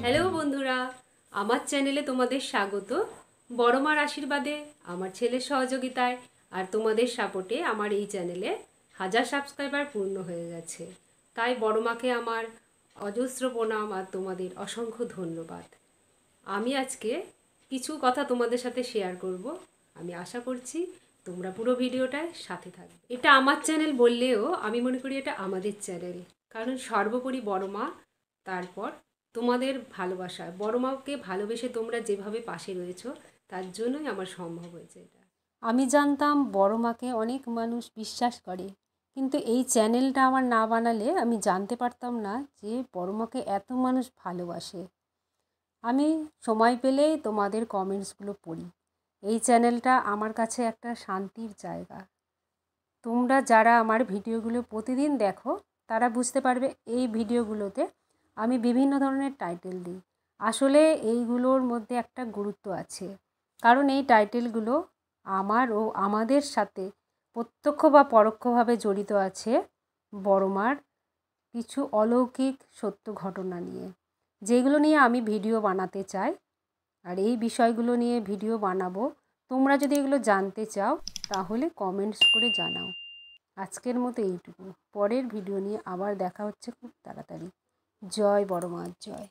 Hello বন্ধুরা, আমার চ্যানেলে তোমাদের স্বাগত। বড় মার আশীর্বাদে, আমার ছেলের সহযোগিতায় আর তোমাদের সাপোর্টে আমার এই চ্যানেলে 1000 সাবস্ক্রাইবার পূর্ণ হয়ে গেছে। তাই বড় মাকে আমার অজস্র প্রণাম আর তোমাদের অসংখ্য ধন্যবাদ। আমি আজকে কিছু কথা তোমাদের সাথে শেয়ার করব। আমি আশা করছি তোমরা পুরো ভিডিওটায় সাথে থাকবে। এটা আমার চ্যানেল বললেও আমি মনে করি এটা আমাদের চ্যানেল, কারণ সর্বোপরি বড় মা, তারপর তোমাদের ভালোবাসা। বড় মাকে ভালোবেসে তোমরা যেভাবে পাশে রয়েছো, তার জন্যই আমার সম্ভব হয়েছে এটা। আমি জানতাম বড় মাকে অনেক মানুষ বিশ্বাস করে, কিন্তু এই চ্যানেলটা আমার না বানালে আমি জানতে পারতাম না যে বড় মাকে এত মানুষ ভালোবাসে। আমি সময় পেলেই তোমাদের কমেন্টসগুলো পড়ি। এই চ্যানেলটা আমার কাছে একটা শান্তির জায়গা। তোমরা যারা আমার ভিডিওগুলো প্রতিদিন দেখো, তারা বুঝতে পারবে এই ভিডিওগুলোতে আমি বিভিন্ন ধরনের টাইটেল দিই। আসলে এইগুলোর মধ্যে একটা গুরুত্ব আছে, কারণ এই টাইটেলগুলো আমার ও আমাদের সাথে প্রত্যক্ষ বা পরোক্ষভাবে জড়িত আছে বড় মার কিছু অলৌকিক সত্য ঘটনা নিয়ে, যেগুলো নিয়ে আমি ভিডিও বানাতে চাই। আর এই বিষয়গুলো নিয়ে ভিডিও বানাবো। তোমরা যদি এগুলো জানতে চাও তাহলে কমেন্টস করে জানাও। আজকের মতো এইটুকু। পরের ভিডিও নিয়ে আবার দেখা হচ্ছে খুব তাড়াতাড়ি। জয় বড় মার জয়।